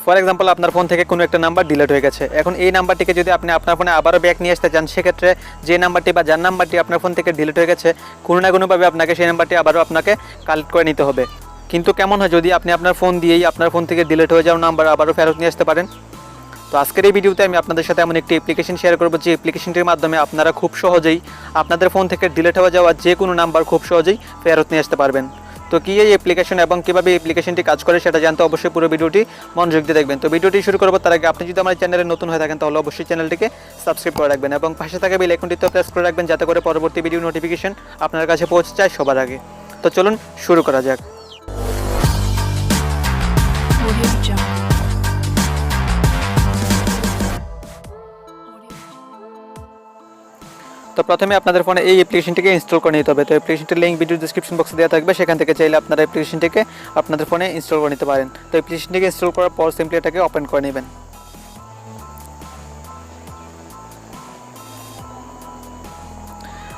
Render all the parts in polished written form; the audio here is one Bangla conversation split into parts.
ফর এক্সাম্পল আপনার ফোন থেকে কোনো একটা নাম্বার ডিলিট হয়ে গেছে, এখন এই নাম্বারটিকে যদি আপনি আপনার ফোনে আবারও ব্যাক নিয়ে আসতে চান, সেক্ষেত্রে যে নাম্বারটি বা যার নাম্বারটি আপনার ফোন থেকে ডিলিট হয়ে গেছে কোনো না কোনোভাবে আপনাকে সেই নাম্বারটি আবারও আপনাকে কালেক্ট করে নিতে হবে। কিন্তু কেমন হয় যদি আপনি আপনার ফোন দিয়েই আপনার ফোন থেকে ডিলিট হয়ে যাওয়া নাম্বার আবারও ফেরত নিয়ে আসতে পারেন? তো আজকের এই ভিডিওতে আমি আপনাদের সাথে এমন একটি অ্যাপ্লিকেশন শেয়ার করব, যে অ্যাপ্লিকেশনটির মাধ্যমে আপনারা খুব সহজেই আপনাদের ফোন থেকে ডিলিট হয়ে যাওয়া যে কোনো নাম্বার খুব সহজেই ফেরত নিয়ে আসতে পারবেন। তো কী এই অ্যাপ্লিকেশন এবং কীভাবে অ্যাপ্লিকেশনটি কাজ করে সেটা জানতে অবশ্যই পুরো ভিডিওটি মনোযোগ দিয়ে দেখবেন। তো ভিডিওটি শুরু করবো তার আগে আপনি যদি আমার চ্যানেলে নতুন হয়ে থাকেন তাহলে অবশ্যই চ্যানেলটিকে সাবস্ক্রাইব করে রাখবেন এবং পাশে থাকা বেল আইকনটিতে প্রেস করে রাখবেন, যাতে করে পরবর্তী ভিডিও নোটিফিকেশন আপনার কাছে পৌঁছে যায় সবার আগে। তো চলুন শুরু করা যাক। তো প্রথমে আপনাদের ফোনে এই অ্যাপ্লিকেশনটিকে ইনস্টল করে নিতে হবে। তো অ্যাপ্লিকেশনটির লিঙ্ক ভিডিও ডিসক্রিপশন বক্সে দেওয়া থাকবে, সেখান থেকে চাইলে আপনারা অ্যাপ্লিকেশনটিকে আপনাদের ফোনে ইনস্টল করে নিতে পারেন। তো অ্যাপ্লিকেশনটিকে ইনস্টল করার পর সিম্পলি এটাকে ওপেন করে নেবেন।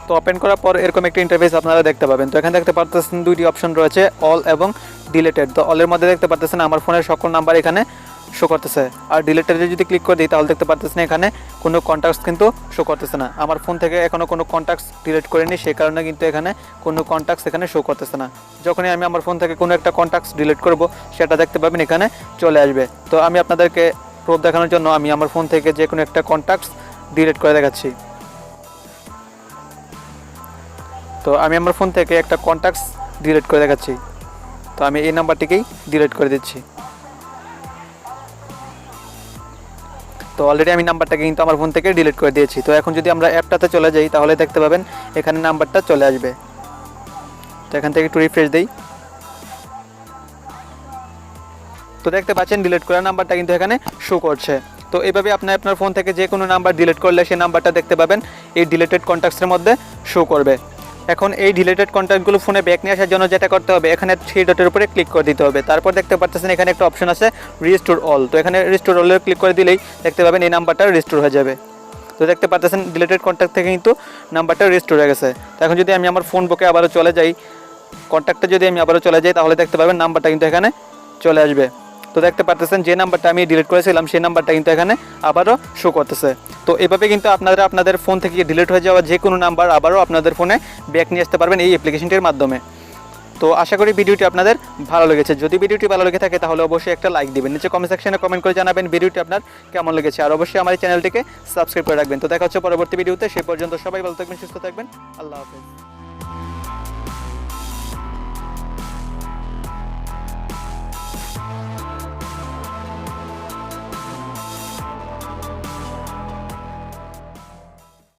তো ওপেন করার পর এরকম একটা ইন্টারফেস আপনারা দেখতে পাবেন। তো এখানে দেখতে পাচ্ছেন দুইটি অপশন রয়েছে, অল এবং ডিলিটেড। তো অলের মধ্যে দেখতে পাচ্ছেন আমার ফোনের সকল নাম্বার এখানে শো করতেছে, আর ডিলিটেডে যদি ক্লিক করে দিই তাহলে দেখতে পাচ্ছেন এখানে কোনো কন্ট্যাক্টস কিন্তু শো করতেছে না। আমার ফোন থেকে এখনও কোনো কন্ট্যাক্টস ডিলিট করিনি, সেই কারণে কিন্তু এখানে কোনো কন্ট্যাক্টস এখানে শো করতেছে না। যখনই আমি আমার ফোন থেকে কোনো একটা কন্ট্যাক্টস ডিলিট করব সেটা দেখতে পাবেন এখানে চলে আসবে। তো আমি আপনাদেরকে প্রুফ দেখানোর জন্য আমি আমার ফোন থেকে যে কোনো একটা কন্ট্যাক্টস ডিলিট করে দেখাচ্ছি। তো আমি আমার ফোন থেকে একটা কন্ট্যাক্টস ডিলিট করে দেখাচ্ছি। তো আমি এই নাম্বারটিকেই ডিলিট করে দিচ্ছি। তো অলরেডি আমি নাম্বারটাকে কিন্তু আমার ফোন থেকে ডিলিট করে দিয়েছি। তো এখন যদি আমরা অ্যাপটাতে চলে যাই তাহলে দেখতে পাবেন এখানে নাম্বারটা চলে আসবে। তো এখান থেকে একটু রিফ্রেশ দিই। তো দেখতে পাচ্ছেন ডিলিট করা নাম্বারটা কিন্তু এখানে শো করছে। তো এইভাবে আপনি আপনার ফোন থেকে যে কোনো নাম্বার ডিলিট করলে সেই নাম্বারটা দেখতে পাবেন এই ডিলিটেড কন্ট্যাক্টসের মধ্যে শো করবে। এখন এই ডিলিটেড কন্ট্যাক্টগুলো ফোনে ব্যাক নিয়ে আসার জন্য যেটা করতে হবে, এখানে 3 ডটের উপরে ক্লিক করে দিতে হবে। তারপর দেখতে পাচ্ছেন এখানে একটা অপশন আছে রিস্টোর অল। তো এখানে রিস্টোর অলে ক্লিক করে দিলেই দেখতে পাবেন এই নাম্বারটা রিস্টোর হয়ে যাবে। তো দেখতে পাচ্ছেন ডিলিটেড কন্ট্যাক্ট থেকে কিন্তু নাম্বারটা রিস্টোর হয়ে গেছে। তো এখন যদি আমি আমার ফোন বুকে আবারও চলে যাই, কন্ট্যাক্টে যদি আমি আবারও চলে যাই তাহলে দেখতে পাবেন নাম্বারটা কিন্তু এখানে চলে আসবে। তো দেখতে পাচ্ছেন যে নাম্বারটা আমি ডিলিট করেছিলাম সেই নাম্বারটা কিন্তু এখানে আবারও শো করতেছে। তো এভাবে কিন্তু আপনারা আপনাদের ফোন থেকে ডিলিট হয়ে যাওয়া যে কোনো নাম্বার আবারও আপনাদের ফোনে ব্যাক নিয়ে আসতে পারবেন এই অ্যাপ্লিকেশনটির মাধ্যমে। তো আশা করি ভিডিওটি আপনাদের ভালো লেগেছে। যদি ভিডিওটি ভালো লেগে থাকে তাহলে অবশ্যই একটা লাইক দিবেন, নিচে কমেন্ট সেকশনে কমেন্ট করে জানাবেন ভিডিওটি আপনার কেমন লেগেছে, আর অবশ্যই আমার চ্যানেলটিকে সাবস্ক্রাইব করে রাখবেন। তো দেখা হচ্ছে পরবর্তী ভিডিওতে, সেই পর্যন্ত সবাই ভালো থাকবেন, সুস্থ থাকবেন, আল্লাহ হাফেজ।